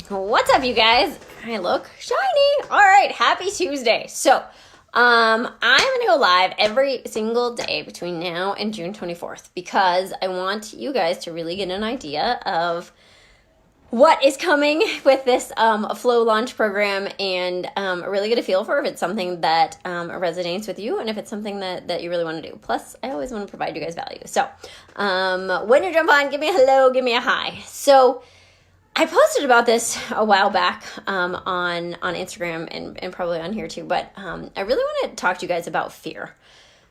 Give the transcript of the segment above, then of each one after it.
What's up, you guys? I look shiny. All right, happy Tuesday. So, I'm gonna go live every single day between now and June 24th because I want you guys to really get an idea of what is coming with this flow launch program and really get a feel for if it's something that resonates with you and if it's something that you really want to do. Plus, I always want to provide you guys value. So, when you jump on, give me a hello, give me a hi. So, I posted about this a while back on Instagram and probably on here too, but I really want to talk to you guys about fear.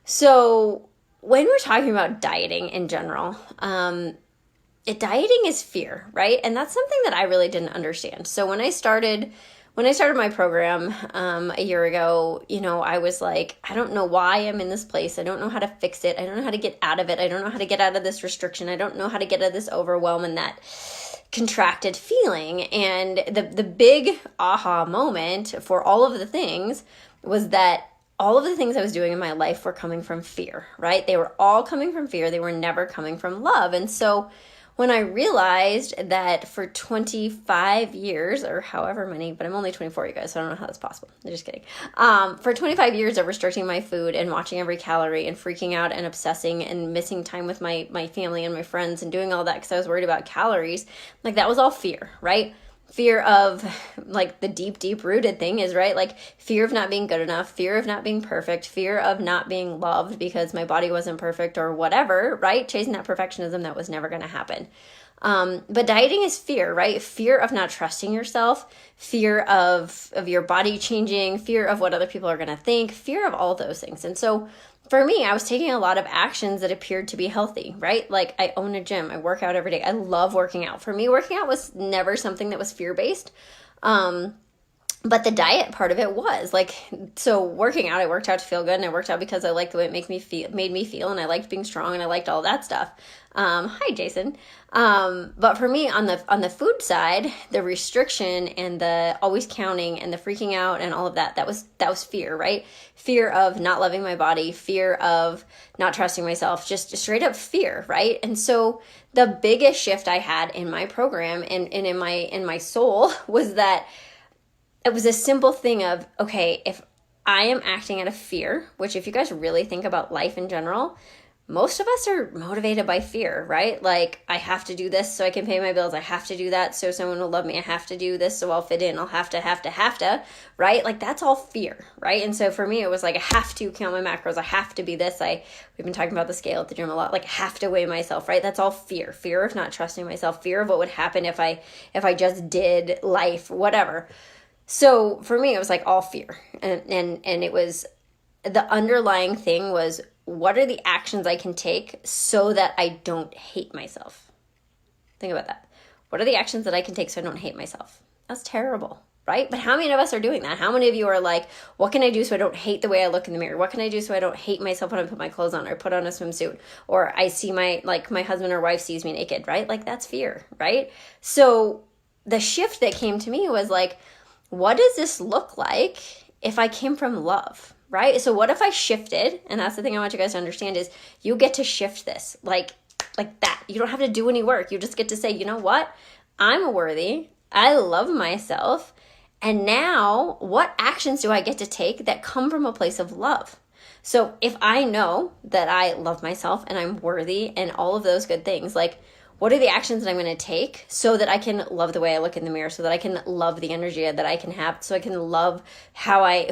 So when we're talking about dieting in general, dieting is fear, right? And that's something that I really didn't understand. So when I started my program a year ago, I was like, I don't know why I'm in this place. I don't know how to fix it. I don't know how to get out of it. I don't know how to get out of this restriction. I don't know how to get out of this overwhelm and that contracted feeling. And the big aha moment for all of the things was that all of the things I was doing in my life were coming from fear, right? They were all coming from fear. They were never coming from love. And so when I realized that for 25 years or however many, but I'm only 24, you guys, so I don't know how that's possible. I'm just kidding. For 25 years of restricting my food and watching every calorie and freaking out and obsessing and missing time with my family and my friends and doing all that because I was worried about calories, like that was all fear, right? Fear of like the deep rooted thing is, right? Like fear of not being good enough, fear of not being perfect, fear of not being loved because my body wasn't perfect or whatever, right? Chasing that perfectionism that was never going to happen. But dieting is fear, right? Fear of not trusting yourself, fear of your body changing, fear of what other people are going to think, fear of all those things. And so for me, I was taking a lot of actions that appeared to be healthy, right? Like I own a gym, I work out every day. I love working out. For me, working out was never something that was fear-based. But the diet part of it was like, so working out, I worked out to feel good and I worked out because I liked the way it made me feel and I liked being strong and I liked all that stuff. Hi, Jason. But for me on the food side, the restriction and the always counting and the freaking out and all of that was fear, right? Fear of not loving my body, fear of not trusting myself, just straight up fear, right? And so the biggest shift I had in my program and in my soul was that it was a simple thing of, okay, if I am acting out of fear, which if you guys really think about life in general, most of us are motivated by fear, right? Like, I have to do this so I can pay my bills. I have to do that so someone will love me. I have to do this so I'll fit in. I'll have to, right? Like, that's all fear, right? And so for me, it was like, I have to count my macros. I have to be this. We've been talking about the scale at the gym a lot. Like, I have to weigh myself, right? That's all fear. Fear of not trusting myself. Fear of what would happen if I just did life, whatever. So for me, it was like all fear. And it was, the underlying thing was, what are the actions I can take so that I don't hate myself? Think about that. What are the actions that I can take so I don't hate myself? That's terrible, right? But how many of us are doing that? How many of you are like, what can I do so I don't hate the way I look in the mirror? What can I do so I don't hate myself when I put my clothes on or put on a swimsuit? Or I see my husband or wife sees me naked, right? Like that's fear, right? So the shift that came to me was like, what does this look like if I came from love, right? So what if I shifted? And that's the thing I want you guys to understand is you get to shift this like that. You don't have to do any work. You just get to say, you know what? I'm worthy. I love myself. And now what actions do I get to take that come from a place of love? So if I know that I love myself and I'm worthy and all of those good things, like, what are the actions that I'm going to take so that I can love the way I look in the mirror, so that I can love the energy that I can have, so I can love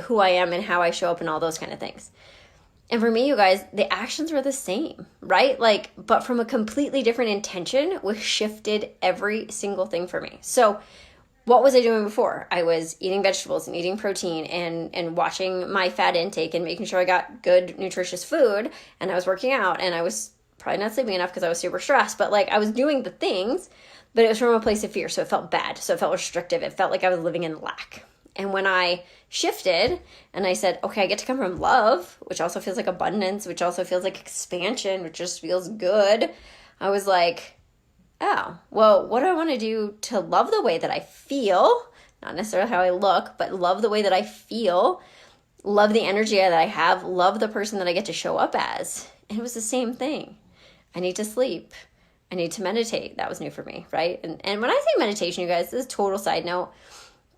who I am and how I show up and all those kind of things. And for me, you guys, the actions were the same, right? Like, but from a completely different intention, which shifted every single thing for me. So what was I doing before? I was eating vegetables and eating protein and watching my fat intake and making sure I got good, nutritious food. And I was working out and I was probably not sleeping enough because I was super stressed, but like I was doing the things, but it was from a place of fear. So it felt bad. So it felt restrictive. It felt like I was living in lack. And when I shifted and I said, okay, I get to come from love, which also feels like abundance, which also feels like expansion, which just feels good. I was like, oh, well, what do I want to do to love the way that I feel? Not necessarily how I look, but love the way that I feel, love the energy that I have, love the person that I get to show up as. And it was the same thing. I need to sleep. I need to meditate. That was new for me, right? And when I say meditation, you guys, this is a total side note.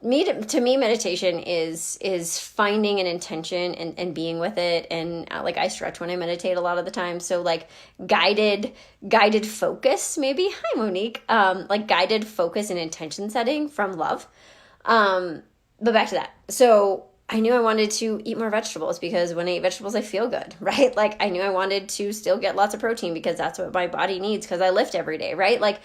To me, meditation is finding an intention and being with it. And like I stretch when I meditate a lot of the time. So like guided focus, maybe. Hi, Monique. Like guided focus and intention setting from love. But back to that. So I knew I wanted to eat more vegetables because when I eat vegetables, I feel good, right? Like I knew I wanted to still get lots of protein because that's what my body needs because I lift every day, right? Like,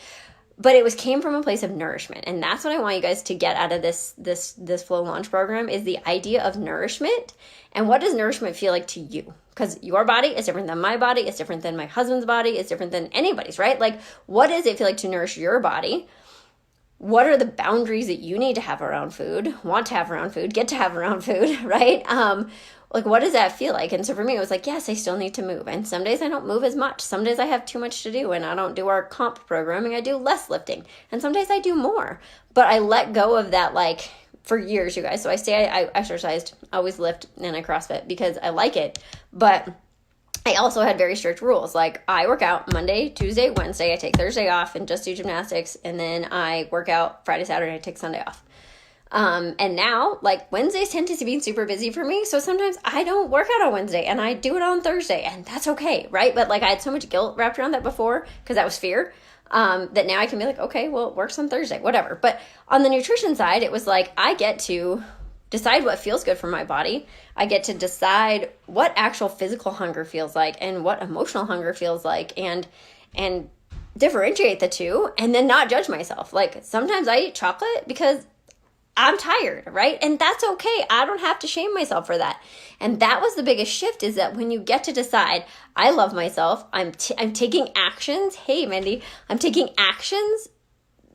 but it came from a place of nourishment. And that's what I want you guys to get out of this Flow Launch program is the idea of nourishment. And what does nourishment feel like to you? Because your body is different than my body. It's different than my husband's body. It's different than anybody's, right? Like, what does it feel like to nourish your body? What are the boundaries that you need to have around food, want to have around food, get to have around food, right? Like, what does that feel like? And so for me, it was like, yes, I still need to move. And some days I don't move as much. Some days I have too much to do and I don't do our comp programming. I do less lifting. And some days I do more. But I let go of that, like, for years, you guys. So I say I exercised, always lift, and I CrossFit because I like it. But I also had very strict rules. Like I work out Monday, Tuesday, Wednesday. I take Thursday off and just do gymnastics. And then I work out Friday, Saturday. I take Sunday off. And now like Wednesdays tend to be super busy for me. So sometimes I don't work out on Wednesday and I do it on Thursday and that's okay. Right. But like I had so much guilt wrapped around that before because that was fear. That now I can be like, okay, well, it works on Thursday, whatever. But on the nutrition side, it was like, I get to decide what feels good for my body. I get to decide what actual physical hunger feels like and what emotional hunger feels like and differentiate the two and then not judge myself. Like sometimes I eat chocolate because I'm tired, right? And that's okay. I don't have to shame myself for that. And that was the biggest shift is that when you get to decide, I love myself, I'm taking actions. Hey, Mindy, I'm taking actions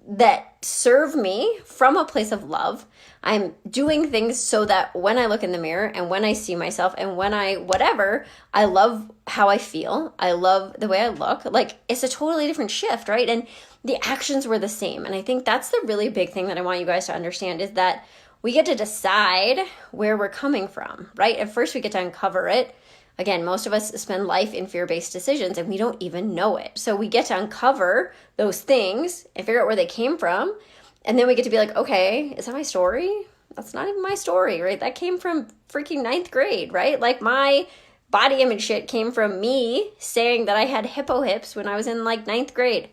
that serve me from a place of love. I'm doing things so that when I look in the mirror and when I see myself and when I love how I feel. I love the way I look. Like it's a totally different shift, right? And the actions were the same. And I think that's the really big thing that I want you guys to understand is that we get to decide where we're coming from, right? At first we get to uncover it. Again, most of us spend life in fear-based decisions and we don't even know it. So we get to uncover those things and figure out where they came from. And then we get to be like, okay, is that my story? That's not even my story, right? That came from freaking 9th grade, right? Like my body image shit came from me saying that I had hippo hips when I was in like 9th grade.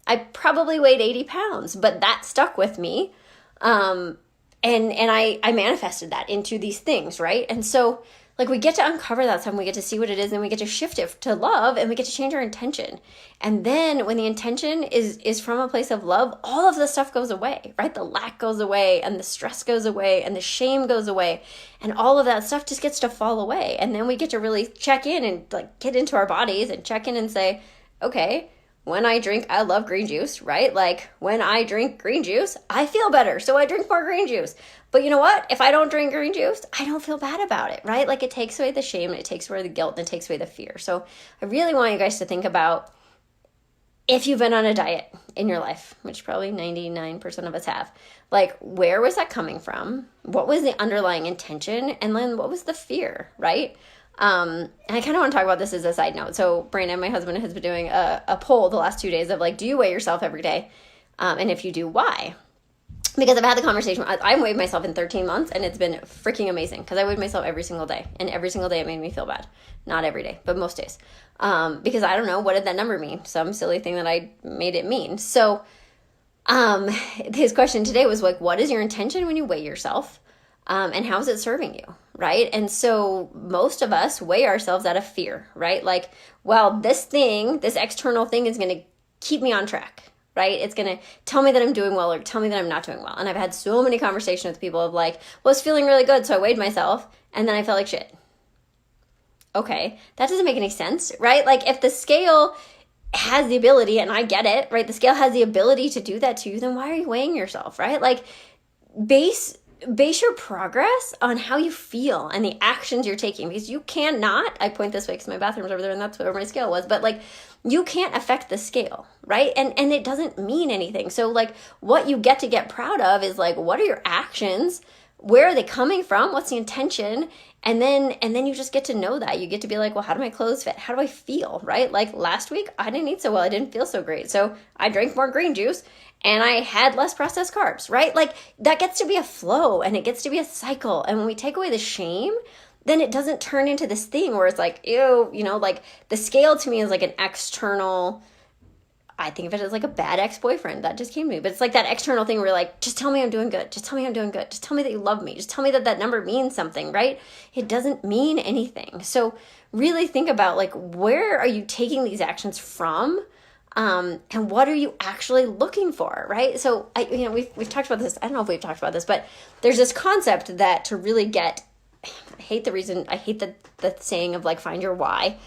I probably weighed 80 pounds, but that stuck with me. And I manifested that into these things, right? And so like we get to uncover that stuff, and we get to see what it is, and we get to shift it to love, and we get to change our intention. And then when the intention is from a place of love, all of the stuff goes away, right? The lack goes away, and the stress goes away, and the shame goes away, and all of that stuff just gets to fall away. And then we get to really check in and like get into our bodies and check in and say, okay, when I drink, I love green juice, right? Like when I drink green juice, I feel better. So I drink more green juice. But you know what? If I don't drink green juice, I don't feel bad about it, right? Like it takes away the shame, and it takes away the guilt, and it takes away the fear. So I really want you guys to think about if you've been on a diet in your life, which probably 99% of us have, like where was that coming from? What was the underlying intention? And then what was the fear, right? And I kind of want to talk about this as a side note. So Brandon, my husband, has been doing a poll the last 2 days of like, do you weigh yourself every day? And if you do, why? Because I've had the conversation, I weighed myself in 13 months and it's been freaking amazing because I weighed myself every single day, and every single day it made me feel bad. Not every day, but most days. Because I don't know, what did that number mean? Some silly thing that I made it mean. So his question today was like, what is your intention when you weigh yourself? And how is it serving you, right? And so most of us weigh ourselves out of fear, right? Like, well, this external thing is going to keep me on track, right? It's going to tell me that I'm doing well or tell me that I'm not doing well. And I've had so many conversations with people of like, well, it's feeling really good, so I weighed myself, and then I felt like shit. Okay, that doesn't make any sense, right? Like if the scale has the ability, and I get it, right? The scale has the ability to do that to you, then why are you weighing yourself, right? Like base your progress on how you feel and the actions you're taking, because you cannot, I point this way because my bathroom's over there and that's where my scale was, but like you can't affect the scale, right? And it doesn't mean anything. So like what you get to get proud of is like, what are your actions where are they coming from? What's the intention? And then you just get to know that. You get to be like, well, how do my clothes fit? How do I feel, right? Like last week, I didn't eat so well. I didn't feel so great. So I drank more green juice and I had less processed carbs, right? Like that gets to be a flow and it gets to be a cycle. And when we take away the shame, then it doesn't turn into this thing where it's like, ew, like the scale to me is like an external, I think of it as like a bad ex-boyfriend that just came to me. But it's like that external thing where you're like, just tell me I'm doing good. Just tell me I'm doing good. Just tell me that you love me. Just tell me that that number means something, right? It doesn't mean anything. So really think about like, where are you taking these actions from? And what are you actually looking for, right? So we've talked about this. I don't know if we've talked about this, but there's this concept that to really get, I hate the saying of like, find your why,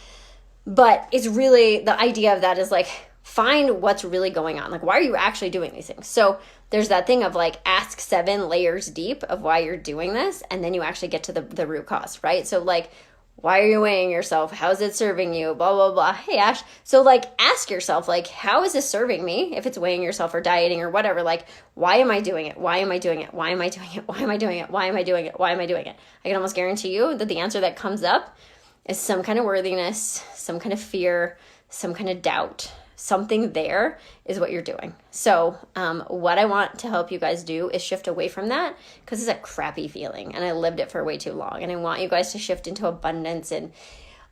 but it's really the idea of that is like, find what's really going on. Like, why are you actually doing these things? So there's that thing of like, ask 7 layers deep of why you're doing this. And then you actually get to the root cause, right? So like, why are you weighing yourself? How's it serving you? Blah, blah, blah. Hey, Ash. So like, ask yourself, like, how is this serving me? If it's weighing yourself or dieting or whatever, like, why am I doing it? Why am I doing it? Why am I doing it? Why am I doing it? Why am I doing it? Why am I doing it? I can almost guarantee you that the answer that comes up is some kind of worthiness, some kind of fear, some kind of doubt. Something there is what you're doing. So what I want to help you guys do is shift away from that, because it's a crappy feeling and I lived it for way too long. And I want you guys to shift into abundance and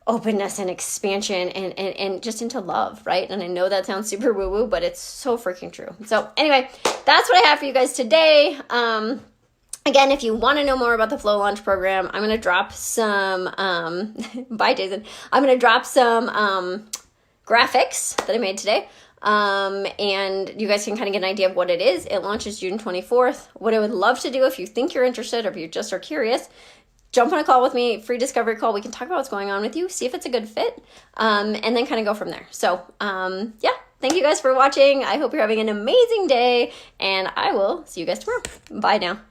openness and expansion and just into love, right? And I know that sounds super woo-woo, but it's so freaking true. So anyway, that's what I have for you guys today. Again, if you want to know more about the Flow Launch program, I'm going to drop some, bye Jason, I'm going to drop some graphics that I made today. And you guys can kind of get an idea of what it is. It launches June 24th. What I would love to do, if you think you're interested or if you just are curious, jump on a call with me, free discovery call. We can talk about what's going on with you, see if it's a good fit, and then kind of go from there. So, yeah, thank you guys for watching. I hope you're having an amazing day, and I will see you guys tomorrow. Bye now.